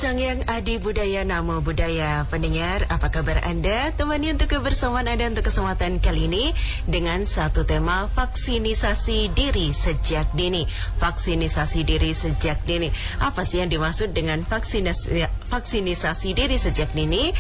Sang Yang Adi Budaya Namo Budaya. Pendengar, apa kabar Anda? Temani untuk kebersamaan Anda untuk kesempatan kali ini dengan satu tema vaksinisasi diri sejak dini. Vaksinisasi diri sejak dini. Apa sih yang dimaksud dengan vaksinisasi diri sejak dini?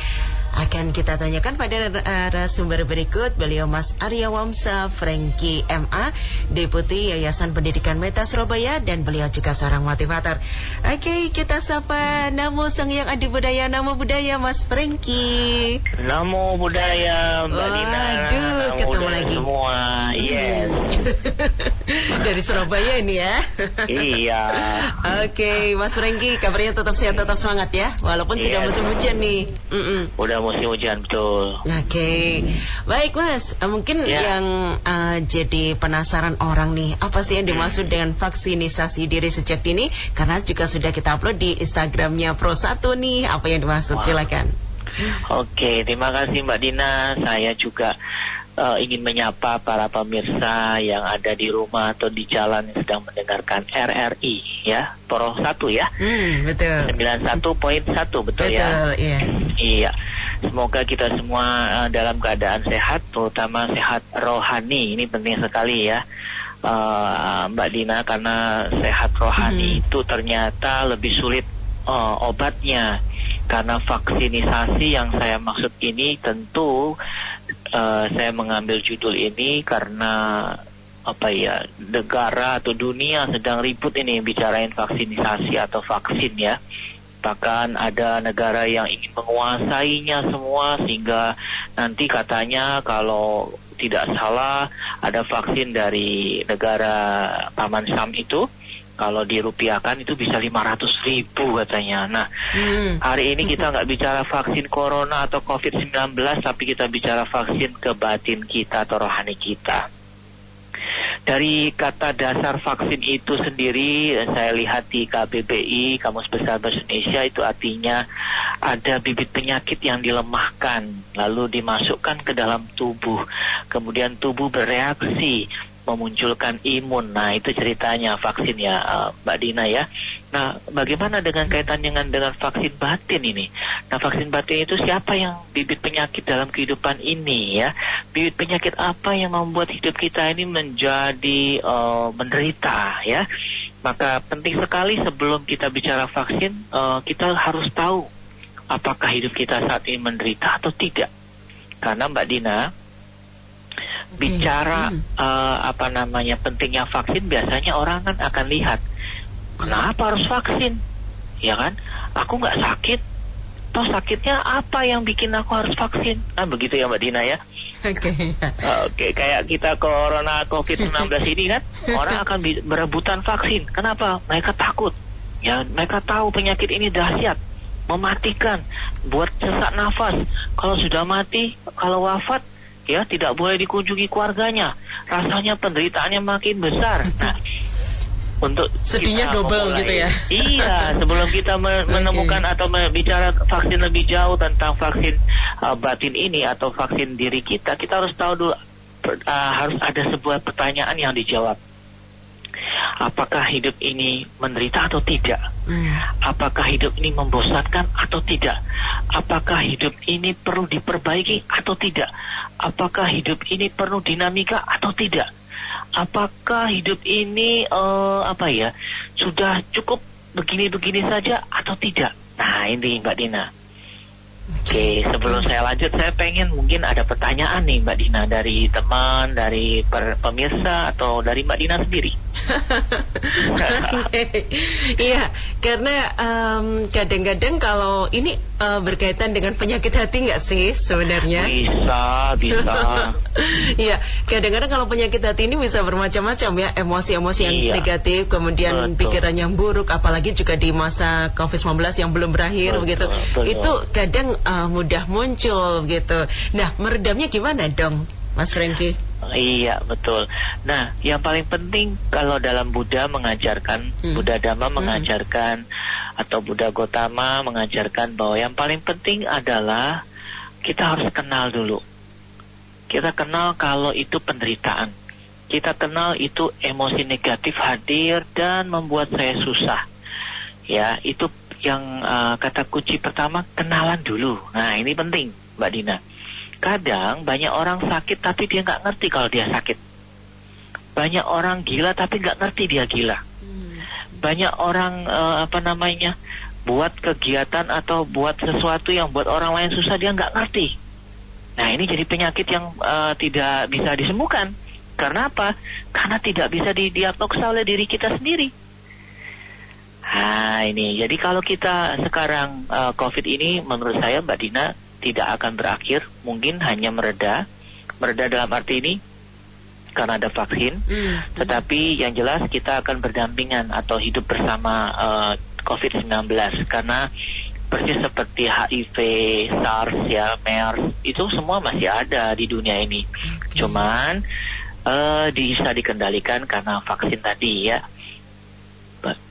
Akan kita tanyakan pada narasumber berikut. Beliau Mas Arya Wamsa Franky MA, Deputi Yayasan Pendidikan Meta Surabaya, dan beliau juga seorang motivator. Oke, kita sapa Namo Sang Yang Adi Budaya Namo Budaya Mas Franky. Namo Budaya Mbak Dina. Aduh, ketemu lagi semua. Yes. Dari Surabaya ini ya. Iya. Oke, Mas Franky, kabarnya tetap sehat, tetap semangat ya, walaupun sudah musim hujan nih. Udah musim hujan, betul. Oke. Baik Mas, mungkin yang jadi penasaran orang nih, apa sih yang dimaksud dengan vaksinisasi diri sejak dini? Karena juga sudah kita upload di Instagramnya Pro1 nih, apa yang dimaksud? Silakan. Oke, terima kasih Mbak Dina. Saya juga ingin menyapa para pemirsa yang ada di rumah atau di jalan yang sedang mendengarkan RRI ya, Pro1 ya. Betul. 91.1 betul ya. Betul, iya. Iya. Semoga kita semua dalam keadaan sehat, terutama sehat rohani. Ini penting sekali ya, Mbak Dina, karena sehat rohani itu ternyata lebih sulit obatnya. Karena vaksinisasi yang saya maksud ini tentu saya mengambil judul ini karena negara atau dunia sedang ribut ini bicarain vaksinisasi atau vaksin ya. Bahkan ada negara yang ingin menguasainya semua, sehingga nanti katanya kalau tidak salah ada vaksin dari negara Paman Sam itu, kalau dirupiahkan itu bisa 500.000 katanya. Nah, hari ini kita nggak bicara vaksin corona atau COVID-19, tapi kita bicara vaksin ke batin kita atau rohani kita. Dari kata dasar vaksin itu sendiri, saya lihat di KBBI, Kamus Besar Bahasa Indonesia, itu artinya ada bibit penyakit yang dilemahkan, lalu dimasukkan ke dalam tubuh, kemudian tubuh bereaksi, memunculkan imun. Nah, itu ceritanya vaksin ya, Mbak Dina ya. Nah, bagaimana dengan kaitannya dengan vaksin batin ini? Nah, vaksin batin itu siapa yang bibit penyakit dalam kehidupan ini ya? Bibit penyakit apa yang membuat hidup kita ini menjadi menderita ya? Maka penting sekali sebelum kita bicara vaksin, kita harus tahu apakah hidup kita saat ini menderita atau tidak. Karena Mbak Dina, bicara pentingnya vaksin, biasanya orang kan akan lihat, kenapa harus vaksin, ya kan? Aku nggak sakit, toh sakitnya apa yang bikin aku harus vaksin? Nah, begitu ya Mbak Dina ya. Oke, kayak kita corona COVID-19 ini kan, orang akan berebutan vaksin. Kenapa? Mereka takut. Ya, mereka tahu penyakit ini dahsyat, mematikan, buat sesak nafas. Kalau sudah mati, kalau wafat, ya tidak boleh dikunjungi keluarganya. Rasanya penderitaannya makin besar. Nah, untuk sedihnya double gitu ya. Iya, sebelum kita menemukan atau bicara vaksin lebih jauh tentang vaksin batin ini atau vaksin diri kita harus tahu dulu, harus ada sebuah pertanyaan yang dijawab. Apakah hidup ini menderita atau tidak? Apakah hidup ini membosankan atau tidak? Apakah hidup ini perlu diperbaiki atau tidak? Apakah hidup ini perlu dinamika atau tidak? Apakah hidup ini sudah cukup begini-begini saja atau tidak? Nah, ini Mbak Dina. Oke, sebelum saya lanjut, saya pengen mungkin ada pertanyaan nih Mbak Dina dari teman, dari pemirsa, atau dari Mbak Dina sendiri. Iya, karena kadang-kadang kalau ini berkaitan dengan penyakit hati nggak sih sebenarnya? Bisa. Iya, kadang-kadang kalau penyakit hati ini bisa bermacam-macam ya, emosi-emosi yang negatif, kemudian pikiran yang buruk, apalagi juga di masa COVID-19 yang belum berakhir begitu. Itu kadang mudah muncul gitu. Nah, meredamnya gimana dong, Mas Franky? Iya, betul. Nah, yang paling penting kalau dalam Buddha mengajarkan, Buddha Dhamma mengajarkan, atau Buddha Gotama mengajarkan bahwa yang paling penting adalah kita harus kenal dulu. Kita kenal kalau itu penderitaan. Kita kenal itu emosi negatif hadir dan membuat saya susah. Ya, itu kata kunci pertama, kenalan dulu. Nah, ini penting, Mbak Dina. Kadang banyak orang sakit tapi dia nggak ngerti kalau dia sakit. Banyak orang gila tapi nggak ngerti dia gila. Banyak orang buat kegiatan atau buat sesuatu yang buat orang lain susah, dia nggak ngerti. Nah, ini jadi penyakit yang tidak bisa disembuhkan. Karena apa? Karena tidak bisa didiagnosa oleh diri kita sendiri. Nah, ini. Jadi kalau kita sekarang COVID ini, menurut saya Mbak Dina, tidak akan berakhir. Mungkin hanya mereda. Mereda dalam arti ini karena ada vaksin. Tetapi yang jelas kita akan berdampingan atau hidup bersama COVID-19. Karena persis seperti HIV, SARS, ya, MERS, itu semua masih ada di dunia ini. Cuman bisa dikendalikan karena vaksin tadi, ya.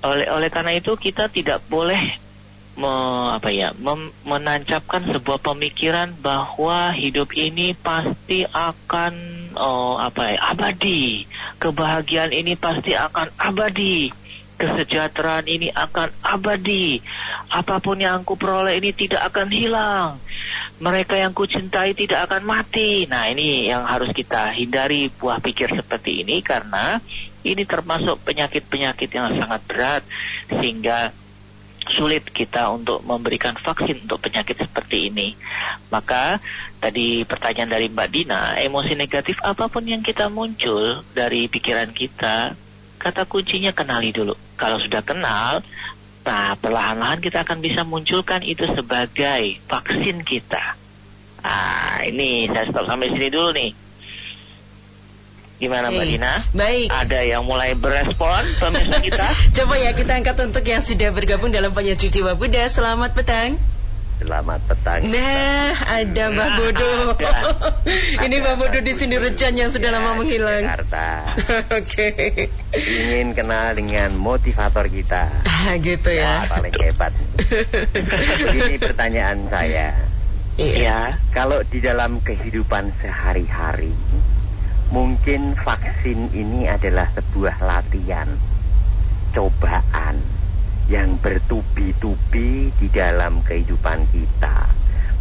Oleh karena itu kita tidak boleh menancapkan sebuah pemikiran bahwa hidup ini pasti akan abadi, kebahagiaan ini pasti akan abadi, kesejahteraan ini akan abadi, apapun yang aku peroleh ini tidak akan hilang, mereka yang kucintai tidak akan mati. Nah, ini yang harus kita hindari, buah pikir seperti ini, karena ini termasuk penyakit-penyakit yang sangat berat, sehingga sulit kita untuk memberikan vaksin untuk penyakit seperti ini. Maka tadi pertanyaan dari Mbak Dina, emosi negatif apapun yang kita muncul dari pikiran kita, kata kuncinya kenali dulu. Kalau sudah kenal, nah perlahan-lahan kita akan bisa munculkan itu sebagai vaksin kita. Ini saya stop sampai sini dulu nih. Gimana Mbak Dina? Baik. Ada yang mulai berespon pemirsa kita? Coba ya kita angkat untuk yang sudah bergabung dalam Penyuci Jiwa Buddha. Selamat petang. Selamat petang. Nah, ada Mbah Bodo. Ini Mbah Bodo di Sindurejan yang sudah lama menghilang. Jakarta. Oke. Ingin kenal dengan motivator kita. Gitu ya. Paling hebat. Begini pertanyaan saya. Iya. Kalau di dalam kehidupan sehari-hari, mungkin vaksin ini adalah sebuah latihan, cobaan yang bertubi-tubi di dalam kehidupan kita.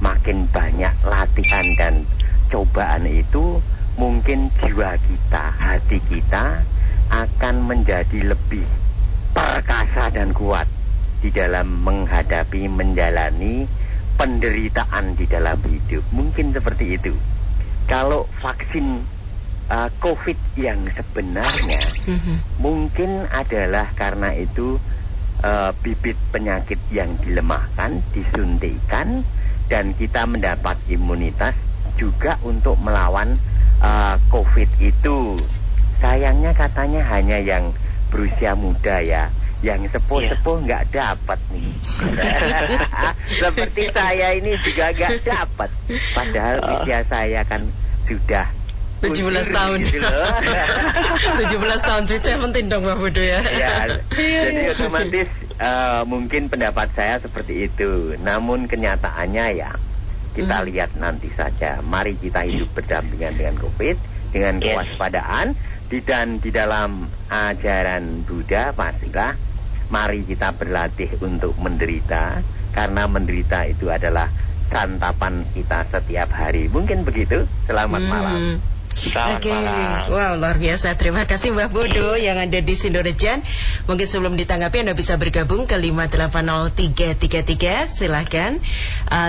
Makin banyak latihan dan cobaan itu, mungkin jiwa kita, hati kita akan menjadi lebih perkasa dan kuat di dalam menghadapi, menjalani penderitaan di dalam hidup. Mungkin seperti itu. Kalau vaksin COVID yang sebenarnya mungkin adalah karena itu bibit penyakit yang dilemahkan, disuntikan, dan kita mendapat imunitas juga untuk melawan COVID itu. Sayangnya katanya hanya yang berusia muda ya, yang sepuh-sepuh nggak dapat nih. Seperti saya ini juga nggak dapat, padahal usia saya kan sudah 17 tahun. 17 tahun cuy, penting dong Mbak Bodo ya. Ya, jadi otomatis mungkin pendapat saya seperti itu. Namun kenyataannya ya kita lihat nanti saja. Mari kita hidup berdampingan dengan COVID, dengan kewaspadaan. Dan di dalam ajaran Buddha pastilah mari kita berlatih untuk menderita, karena menderita itu adalah santapan kita setiap hari. Mungkin begitu. Selamat malam. Oke, wow, luar biasa. Terima kasih Mbah Bodo yang ada di Sindorejan. Mungkin sebelum ditanggapi Anda bisa bergabung ke 5803333. Silahkan.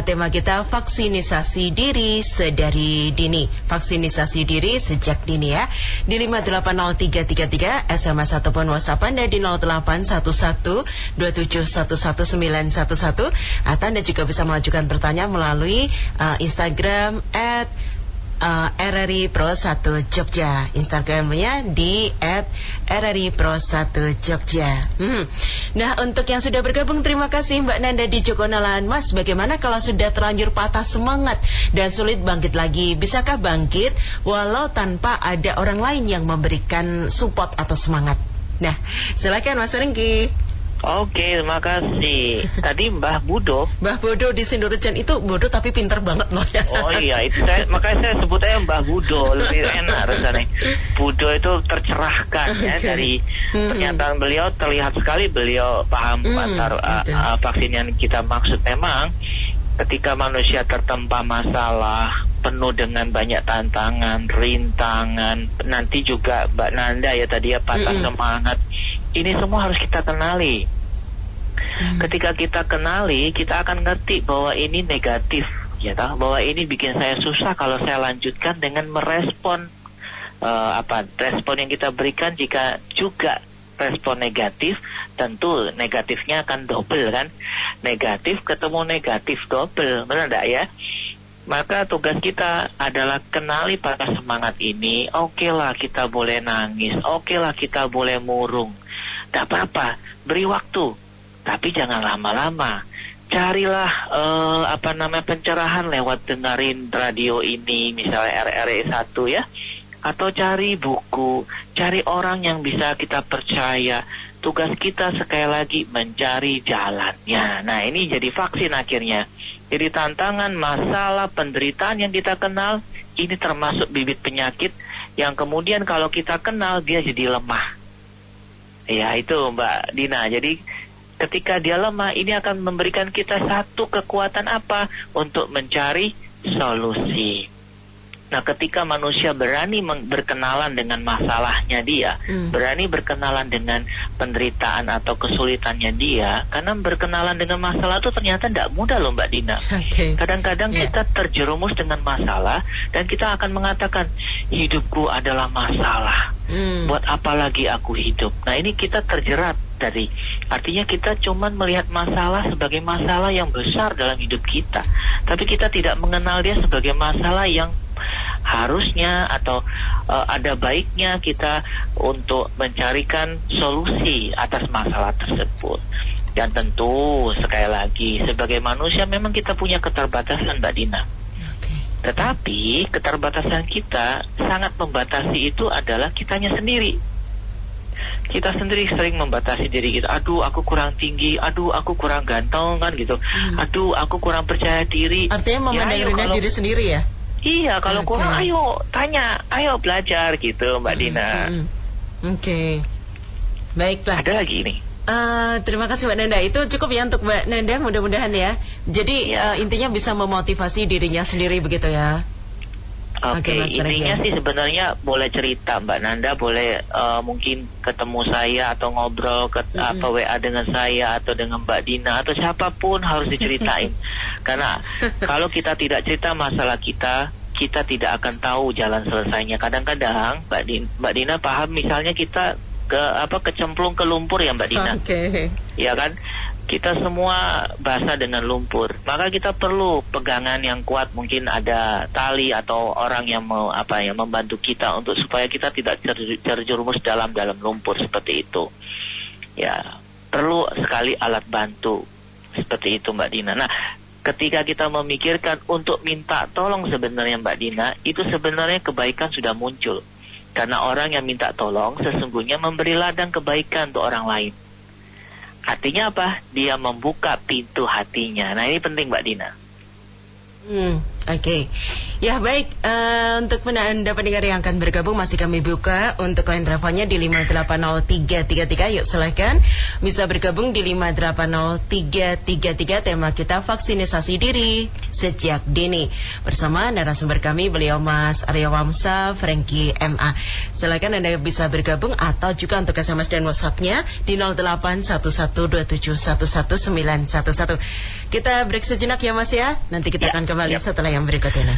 Tema kita vaksinisasi diri sedari dini. Vaksinisasi diri sejak dini ya. Di 5803333 SMS ataupun WhatsApp Anda di 0811271111. Atau Anda juga bisa mengajukan pertanyaan melalui Instagram @RRI Pro 1 Jogja. Instagramnya di @RRI Pro 1 Jogja. Nah, untuk yang sudah bergabung, terima kasih Mbak Nanda di Jogonalan. Mas, bagaimana kalau sudah terlanjur patah semangat dan sulit bangkit lagi? Bisakah bangkit walau tanpa ada orang lain yang memberikan support atau semangat? Nah, silakan Mas Ringki. Oke, terima kasih. Tadi Mbah Bodo di Sindorejan itu bodoh tapi pinter banget loh ya. Oh iya, itu makanya saya sebut aja Mbah Bodo, lebih enak rasanya. Bodo itu tercerahkan ya, Pernyataan beliau terlihat sekali beliau paham vaksin yang kita maksud. Memang ketika manusia tertempa masalah penuh dengan banyak tantangan, rintangan, nanti juga Mbak Nanda ya tadi ya patah semangat. Ini semua harus kita kenali. Ketika kita kenali, kita akan ngerti bahwa ini negatif, ya toh, bahwa ini bikin saya susah kalau saya lanjutkan dengan merespon respon yang kita berikan. Jika juga respon negatif, tentu negatifnya akan double kan, negatif ketemu negatif double, benar enggak ya? Maka tugas kita adalah kenali patah semangat ini. Oke lah kita boleh nangis, oke lah kita boleh murung, tidak apa-apa, beri waktu, tapi jangan lama-lama. Carilah pencerahan lewat dengerin radio ini, misalnya RRI 1 ya, atau cari buku, cari orang yang bisa kita percaya. Tugas kita sekali lagi mencari jalannya. Nah, ini jadi vaksin akhirnya. Jadi tantangan, masalah, penderitaan yang kita kenal, ini termasuk bibit penyakit yang kemudian kalau kita kenal dia jadi lemah. Ya itu Mbak Dina. Jadi ketika dia lemah, ini akan memberikan kita satu kekuatan apa? Untuk mencari solusi. Nah, ketika manusia berani berkenalan dengan masalahnya dia, berani berkenalan dengan penderitaan atau kesulitannya dia, karena berkenalan dengan masalah itu ternyata tidak mudah loh Mbak Dina. Kadang-kadang kita terjerumus dengan masalah dan kita akan mengatakan, hidupku adalah masalah. Buat apa lagi aku hidup? Nah, ini kita terjerat dari, artinya kita cuman melihat masalah sebagai masalah yang besar dalam hidup kita, tapi kita tidak mengenal dia sebagai masalah yang harusnya atau ada baiknya kita untuk mencarikan solusi atas masalah tersebut. Dan tentu sekali lagi sebagai manusia memang kita punya keterbatasan Mbak Dina. Tetapi keterbatasan kita sangat membatasi itu adalah kitanya sendiri. Kita sendiri sering membatasi diri kita. Aduh, aku kurang tinggi. Aduh, aku kurang ganteng kan gitu. Aduh, aku kurang percaya diri. Artinya memandang rendah diri sendiri ya? Iya, kalau kurang ayo tanya, ayo belajar gitu Mbak Dina. Baiklah. Ada lagi ini. Terima kasih Mbak Nanda. Itu cukup ya untuk Mbak Nanda, mudah-mudahan ya. Jadi intinya bisa memotivasi dirinya sendiri begitu ya. Oke, intinya sih sebenarnya boleh cerita Mbak Nanda, boleh mungkin ketemu saya atau ngobrol WA dengan saya atau dengan Mbak Dina atau siapapun, harus diceritain. Karena kalau kita tidak cerita masalah kita tidak akan tahu jalan selesainya. Kadang-kadang Mbak Dina paham, misalnya kita kecemplung ke lumpur ya Mbak Dina. Ya kan? Kita semua basah dengan lumpur, maka kita perlu pegangan yang kuat. Mungkin ada tali atau orang yang membantu kita untuk supaya kita tidak terjerumus dalam lumpur seperti itu. Ya, perlu sekali alat bantu seperti itu Mbak Dina. Nah, ketika kita memikirkan untuk minta tolong sebenarnya Mbak Dina, itu sebenarnya kebaikan sudah muncul. Karena orang yang minta tolong sesungguhnya memberi ladang kebaikan untuk orang lain. Artinya apa? Dia membuka pintu hatinya. Nah, ini penting Mbak Dina. Oke. Ya baik, untuk Anda pendengar yang akan bergabung masih kami buka untuk line teleponnya di 580-333. Yuk silahkan bisa bergabung di 580-333. Tema kita vaksinisasi diri sejak dini. Bersama narasumber kami beliau Mas Arya Wamsa, Frankie MA. Silahkan Anda bisa bergabung atau juga untuk SMS dan WhatsApp-nya di 0811271111. Kita break sejenak ya Mas ya. Nanti kita akan kembali setelah yang berikut ini.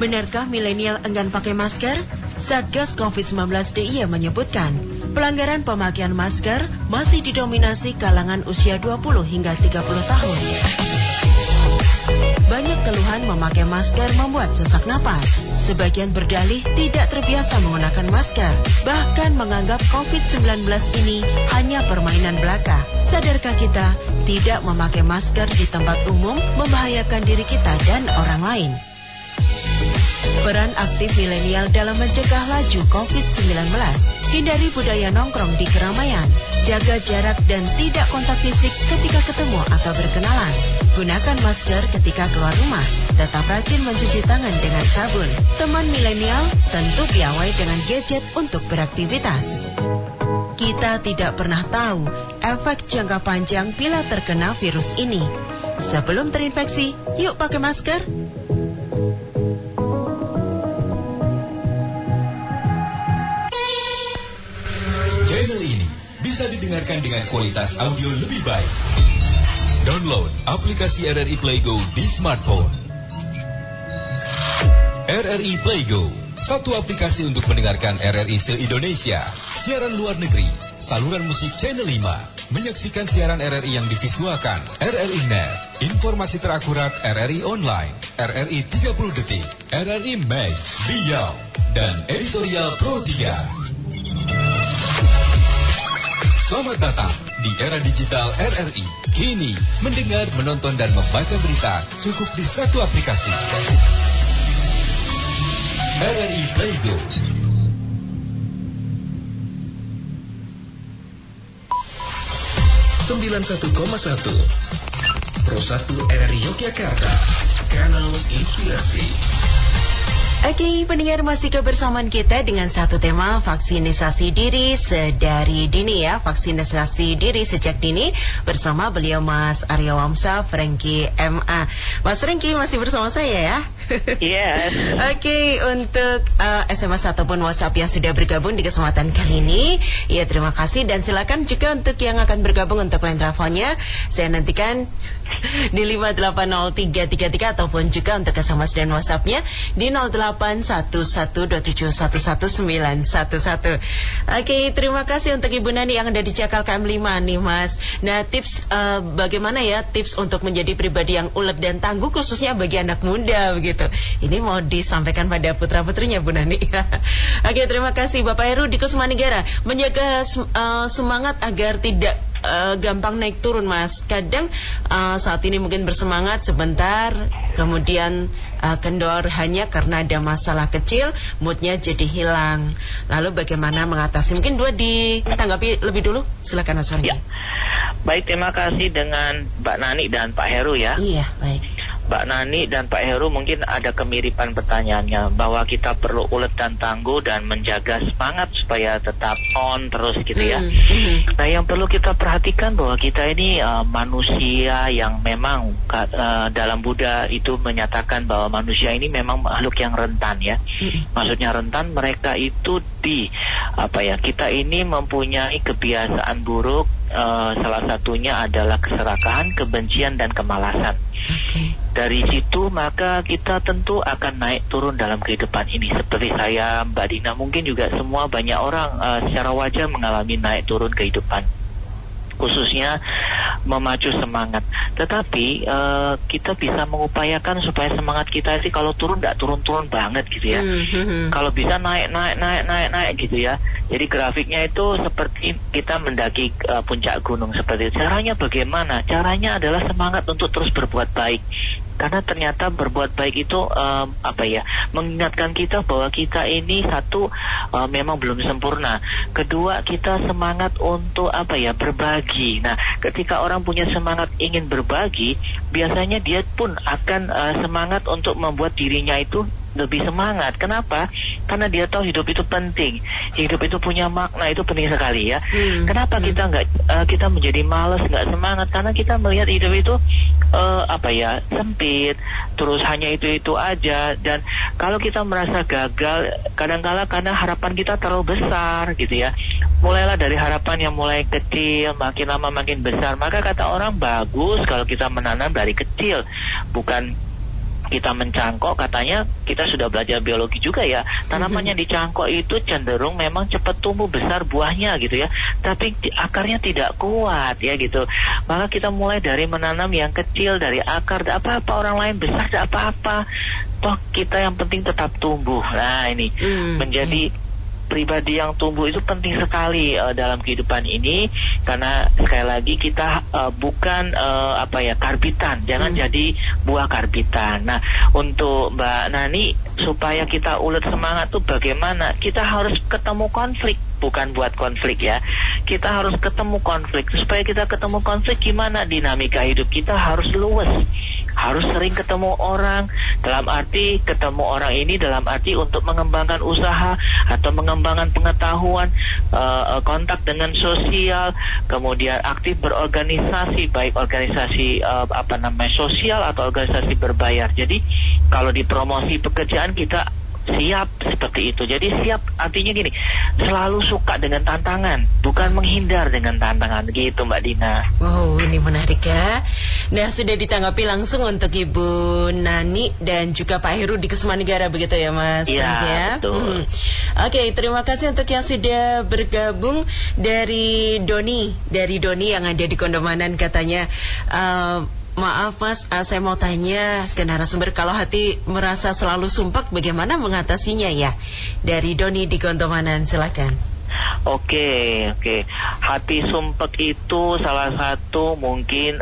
Benarkah milenial enggan pakai masker? Satgas COVID-19 DIY menyebutkan pelanggaran pemakaian masker masih didominasi kalangan usia 20 hingga 30 tahun. Banyak keluhan memakai masker membuat sesak napas. Sebagian berdalih tidak terbiasa menggunakan masker, bahkan menganggap COVID-19 ini hanya permainan belaka. Sadarkah kita, tidak memakai masker di tempat umum membahayakan diri kita dan orang lain? Peran aktif milenial dalam mencegah laju COVID-19. Hindari budaya nongkrong di keramaian. Jaga jarak dan tidak kontak fisik ketika ketemu atau berkenalan. Gunakan masker ketika keluar rumah. Tetap rajin mencuci tangan dengan sabun. Teman milenial tentu piawai dengan gadget untuk beraktivitas. Kita tidak pernah tahu efek jangka panjang bila terkena virus ini. Sebelum terinfeksi, yuk pakai masker. Channel ini bisa didengarkan dengan kualitas audio lebih baik. Download aplikasi RRI Play Go di smartphone. RRI Play Go, satu aplikasi untuk mendengarkan RRI se-Indonesia, siaran luar negeri, saluran musik Channel 5, menyaksikan siaran RRI yang divisualkan, RRI Net, informasi terakurat RRI Online, RRI 30 Detik, RRI Max, Beyond, dan editorial Pro 3. Selamat datang di era digital RRI. Kini, mendengar, menonton, dan membaca berita cukup di satu aplikasi. RRI Play Go. (91,1) Pro 1 RRI Yogyakarta, kanal inspirasi. Oke, pendengar, masih kebersamaan kita dengan satu tema vaksinisasi diri sedari dini ya. Vaksinasi diri sejak dini bersama beliau Mas Aryo Wamsa, Frankie MA. Mas Frankie masih bersama saya ya? Yes. Oke, untuk SMS ataupun WhatsApp yang sudah bergabung di kesempatan kali ini, ya terima kasih. Dan silakan juga untuk yang akan bergabung untuk line teleponnya, saya nantikan di 5803333 ataupun juga untuk SMS dan WhatsAppnya di 081127119111. Oke, terima kasih untuk Ibu Nani yang ada di Cakal KM5 nih Mas. Nah, tips bagaimana ya tips untuk menjadi pribadi yang ulet dan tangguh khususnya bagi anak muda begitu. Ini mau disampaikan pada putra-putrinya Bu Nani. Oke, terima kasih Bapak Heru di Kusmanegara. Menjaga semangat agar tidak gampang naik turun Mas. Kadang saat ini mungkin bersemangat sebentar, kemudian kendor hanya karena ada masalah kecil, moodnya jadi hilang. Lalu bagaimana mengatasi? Mungkin dua ditanggapi lebih dulu. Silakan Mas Fargi. Ya. Baik, terima kasih dengan Mbak Nani dan Pak Heru ya. Iya, baik. Mbak Nani dan Pak Heru mungkin ada kemiripan pertanyaannya, bahwa kita perlu ulet dan tangguh dan menjaga semangat supaya tetap on terus gitu ya. Nah, yang perlu kita perhatikan bahwa kita ini manusia yang memang dalam Buddha itu menyatakan bahwa manusia ini memang makhluk yang rentan ya. Maksudnya rentan, mereka itu kita ini mempunyai kebiasaan buruk. Salah satunya adalah keserakahan, kebencian, dan kemalasan. Dari situ maka kita tentu akan naik turun dalam kehidupan ini. Seperti saya, Mbak Dina, mungkin juga semua banyak orang secara wajar mengalami naik turun kehidupan, khususnya memacu semangat. Tetapi kita bisa mengupayakan supaya semangat kita sih kalau turun tidak turun-turun banget gitu ya. Kalau bisa naik gitu ya. Jadi grafiknya itu seperti kita mendaki puncak gunung seperti itu. Caranya bagaimana? Caranya adalah semangat untuk terus berbuat baik. Karena ternyata berbuat baik itu mengingatkan kita bahwa kita ini satu memang belum sempurna. Kedua, kita semangat untuk berbagi. Nah, ketika orang punya semangat ingin berbagi, biasanya dia pun akan semangat untuk membuat dirinya itu lebih semangat. Kenapa? Karena dia tahu hidup itu penting, hidup itu punya makna, itu penting sekali ya. Kenapa kita menjadi malas, nggak semangat? Karena kita melihat hidup itu sempit, terus hanya itu aja. Dan kalau kita merasa gagal, kadang-kala karena harapan kita terlalu besar gitu ya. Mulailah dari harapan yang mulai kecil, makin lama makin besar. Maka kata orang, bagus kalau kita menanam dari kecil, bukan kita mencangkok. Katanya kita sudah belajar biologi juga ya, tanaman yang dicangkok itu cenderung memang cepat tumbuh besar buahnya gitu ya, tapi akarnya tidak kuat ya gitu. Maka kita mulai dari menanam yang kecil, dari akar, tidak apa-apa, orang lain besar tidak apa-apa, toh kita yang penting tetap tumbuh. Nah ini menjadi pribadi yang tumbuh itu penting sekali dalam kehidupan ini, karena sekali lagi kita bukan karbitan, jangan jadi buah karbitan. Nah, untuk Mbak Nani, supaya kita ulet semangat tuh bagaimana? Kita harus ketemu konflik, bukan buat konflik ya. Kita harus ketemu konflik. Supaya kita ketemu konflik, gimana dinamika hidup kita harus luwes. Harus sering ketemu orang, dalam arti ketemu orang ini dalam arti untuk mengembangkan usaha atau mengembangkan pengetahuan, kontak dengan sosial, kemudian aktif berorganisasi, baik organisasi sosial atau organisasi berbayar. Jadi kalau di promosi pekerjaan kita siap seperti itu. Jadi siap artinya gini, selalu suka dengan tantangan, bukan menghindar dengan tantangan, gitu Mbak Dina. Wow, ini menarik ya. Nah, sudah ditanggapi langsung untuk Ibu Nani dan juga Pak Heru di Kesumanegara, begitu ya Mas? Iya, betul. Oke, terima kasih untuk yang sudah bergabung. Dari Doni yang ada di Kondomanan katanya, maaf Mas, saya mau tanya ke narasumber, kalau hati merasa selalu sumpek bagaimana mengatasinya ya? Dari Doni di Kondomanan, silakan. Oke. Hati sumpek itu salah satu mungkin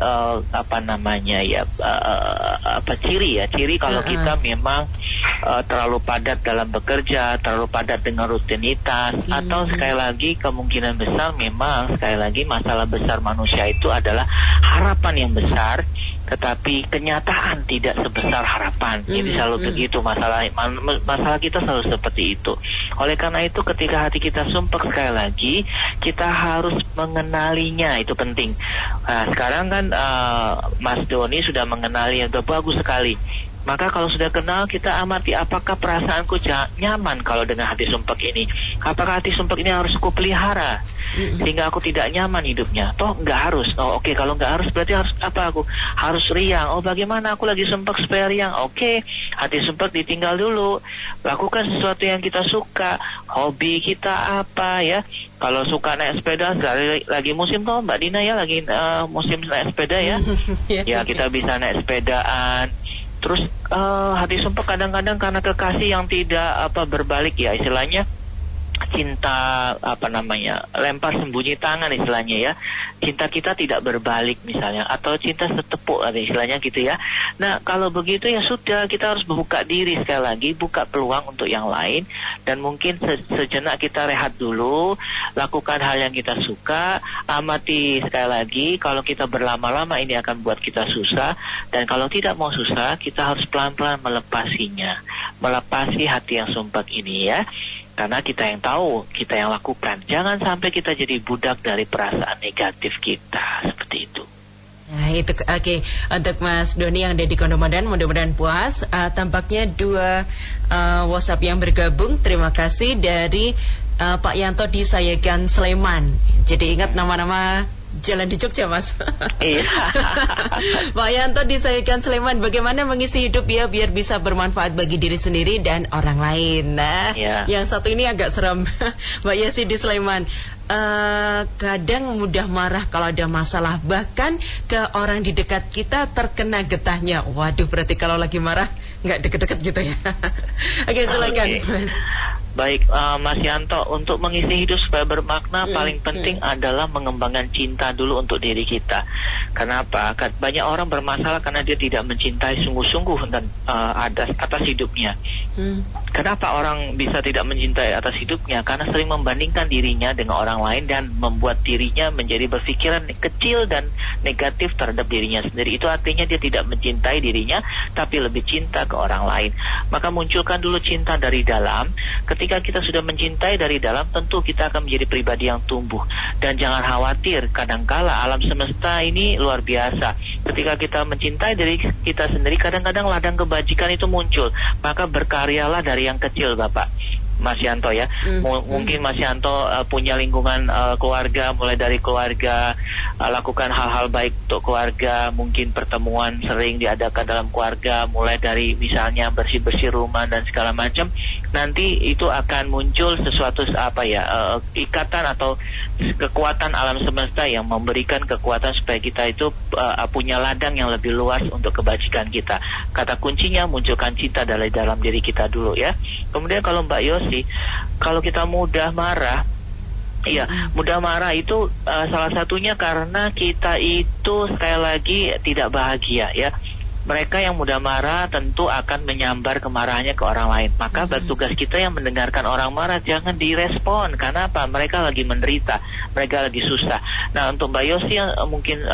ciri kalau kita memang terlalu padat dalam bekerja, terlalu padat dengan rutinitas, atau sekali lagi kemungkinan besar memang sekali lagi masalah besar manusia itu adalah harapan yang besar, tetapi kenyataan tidak sebesar harapan. Jadi selalu begitu masalah kita selalu seperti itu. Oleh karena itu ketika hati kita sumpek, sekali lagi kita harus mengenalinya, itu penting. Nah, sekarang kan Mas Doni sudah mengenali, sudah bagus sekali. Maka kalau sudah kenal, kita amati apakah perasaanku nyaman kalau dengan hati sumpek ini. Apakah hati sumpek ini harus aku pelihara sehingga aku tidak nyaman hidupnya? Toh nggak harus. Oh oke, kalau nggak harus berarti harus apa? Aku harus riang. Oh bagaimana aku lagi sumpek supaya riang? Oke, hati sumpek ditinggal dulu. Lakukan sesuatu yang kita suka. Hobi kita apa ya? Kalau suka naik sepeda, lagi musim toh Mbak Dina ya, lagi musim naik sepeda ya. Ya kita bisa naik sepedaan. Terus hati sumpek kadang-kadang karena kekasih yang tidak berbalik ya, istilahnya cinta lempar sembunyi tangan istilahnya ya. Cinta kita tidak berbalik misalnya, atau cinta setepuk ada istilahnya gitu ya. Nah kalau begitu ya sudah, kita harus membuka diri sekali lagi, buka peluang untuk yang lain, dan mungkin sejenak kita rehat dulu, lakukan hal yang kita suka, amati sekali lagi. Kalau kita berlama-lama ini akan buat kita susah, dan kalau tidak mau susah kita harus pelan-pelan melepasinya, melepasi hati yang sumpek ini ya. Karena kita yang tahu, kita yang lakukan. Jangan sampai kita jadi budak dari perasaan negatif kita, seperti itu. Nah itu oke. Untuk Mas Doni yang ada di Kondomanan, mudah-mudahan puas. Tampaknya 2 WhatsApp yang bergabung. Terima kasih dari Pak Yanto di Sayegan, Sleman. Jadi ingat nama-nama jalan di Jogja Mas. Iya. Pak Yanto di Sayegan, Sleman, bagaimana mengisi hidup ya biar bisa bermanfaat bagi diri sendiri dan orang lain. Nah yang satu ini agak seram. Mbak Yesi di Sleman, kadang mudah marah kalau ada masalah, bahkan ke orang di dekat kita terkena getahnya. Waduh, berarti kalau lagi marah nggak deket-deket gitu ya. Oke, silakan Mas. Baik, Mas Yanto, untuk mengisi hidup supaya bermakna paling penting adalah mengembangkan cinta dulu untuk diri kita. Kenapa? Banyak orang bermasalah karena dia tidak mencintai sungguh-sungguh dan atas hidupnya. Kenapa orang bisa tidak mencintai atas hidupnya? Karena sering membandingkan dirinya dengan orang lain dan membuat dirinya menjadi berpikiran kecil dan negatif terhadap dirinya sendiri. Itu artinya dia tidak mencintai dirinya, tapi lebih cinta ke orang lain. Maka munculkan dulu cinta dari dalam. Ketika kita sudah mencintai dari dalam, tentu kita akan menjadi pribadi yang tumbuh. Dan jangan khawatir, kadangkala alam semesta ini luar biasa. Ketika kita mencintai diri kita sendiri, kadang-kadang ladang kebajikan itu muncul. Maka berkaryalah dari yang kecil, Bapak Mas Yanto ya. Mungkin Mas Yanto punya lingkungan keluarga, mulai dari keluarga, lakukan hal-hal baik untuk keluarga, mungkin pertemuan sering diadakan dalam keluarga, mulai dari misalnya bersih-bersih rumah dan segala macam. Nanti itu akan muncul sesuatu ikatan atau kekuatan alam semesta yang memberikan kekuatan supaya kita itu punya ladang yang lebih luas untuk kebajikan kita. Kata kuncinya munculkan cinta dari dalam diri kita dulu ya. Kemudian kalau Mbak Yosi, kalau kita mudah marah, iya, mudah marah itu salah satunya karena kita itu sekali lagi tidak bahagia ya. Mereka yang mudah marah tentu akan menyambar kemarahannya ke orang lain. Maka bertugas kita yang mendengarkan orang marah jangan direspon. Karena apa? Mereka lagi menderita, mereka lagi susah. Nah, untuk Mbak Yosi yang mungkin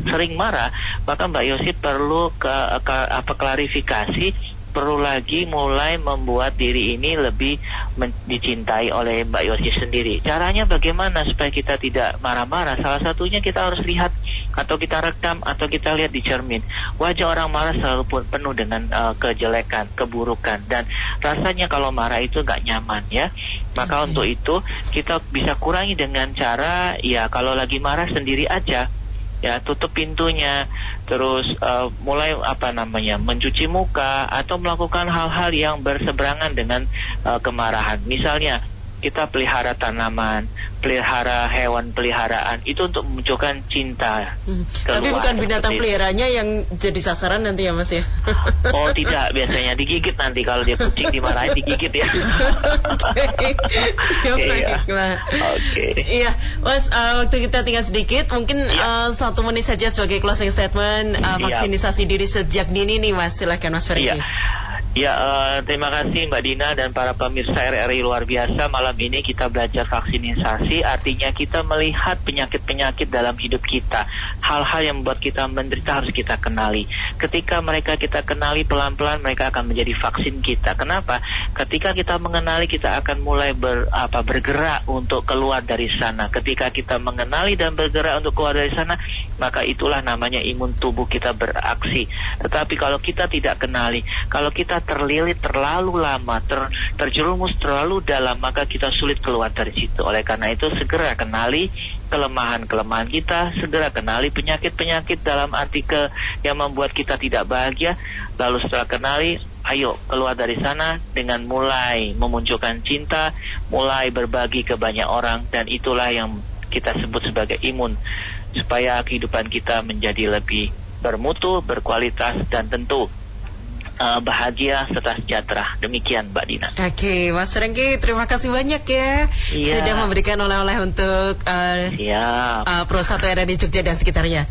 sering marah, maka Mbak Yosi perlu klarifikasi, perlu lagi mulai membuat diri ini lebih dicintai oleh Mbak Yosi sendiri. Caranya bagaimana supaya kita tidak marah-marah? Salah satunya kita harus lihat atau kita rekam atau kita lihat di cermin. Wajah orang marah selalu penuh dengan kejelekan, keburukan, dan rasanya kalau marah itu gak nyaman ya. Maka untuk itu kita bisa kurangi dengan cara ya kalau lagi marah sendiri aja. Ya, tutup pintunya, terus mulai mencuci muka atau melakukan hal-hal yang berseberangan dengan kemarahan. Misalnya kita pelihara tanaman, pelihara hewan peliharaan, itu untuk memunculkan cinta. Tapi bukan binatang peliharanya yang jadi sasaran nanti ya Mas ya? Oh tidak, biasanya digigit nanti kalau dia kucing dimarahin digigit ya. Oke. Iya, Mas, waktu kita tinggal sedikit, mungkin 1 menit saja sebagai closing statement vaksinisasi diri sejak dini nih Mas. Silakan Mas Franky. Ya, terima kasih Mbak Dina dan para pemirsa RRI luar biasa. Malam ini kita belajar vaksinisasi, artinya kita melihat penyakit-penyakit dalam hidup kita. Hal-hal yang membuat kita menderita harus kita kenali. Ketika mereka kita kenali, pelan-pelan mereka akan menjadi vaksin kita. Kenapa? Ketika kita mengenali, kita akan mulai bergerak untuk keluar dari sana. Ketika kita mengenali dan bergerak untuk keluar dari sana, maka itulah namanya imun tubuh kita beraksi. Tetapi kalau kita tidak kenali, kalau kita terlilit terlalu lama, terjerumus terlalu dalam, maka kita sulit keluar dari situ. Oleh karena itu segera kenali kelemahan-kelemahan kita, segera kenali penyakit-penyakit dalam arti yang membuat kita tidak bahagia. Lalu setelah kenali, ayo keluar dari sana dengan mulai memunculkan cinta, mulai berbagi ke banyak orang, dan itulah yang kita sebut sebagai imun, supaya kehidupan kita menjadi lebih bermutu, berkualitas, dan tentu bahagia serta sejahtera. Demikian Mbak Dina. Oke, Mas Franky, terima kasih banyak ya sudah memberikan oleh-oleh untuk Pro 1 RRI Jogja dan sekitarnya.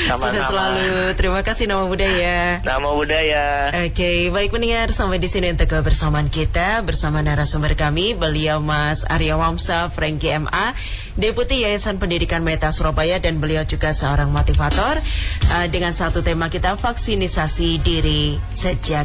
Sama-sama. Sukses selalu. Terima kasih Nama Budaya. Nama Budaya. Oke, baik pendengar, sampai di sini untuk kebersamaan kita bersama narasumber kami, beliau Mas Arya Wamsa Franky MA, Deputi Yayasan Pendidikan Meta Surabaya, dan beliau juga seorang motivator dengan satu tema kita, vaksinisasi diri sejak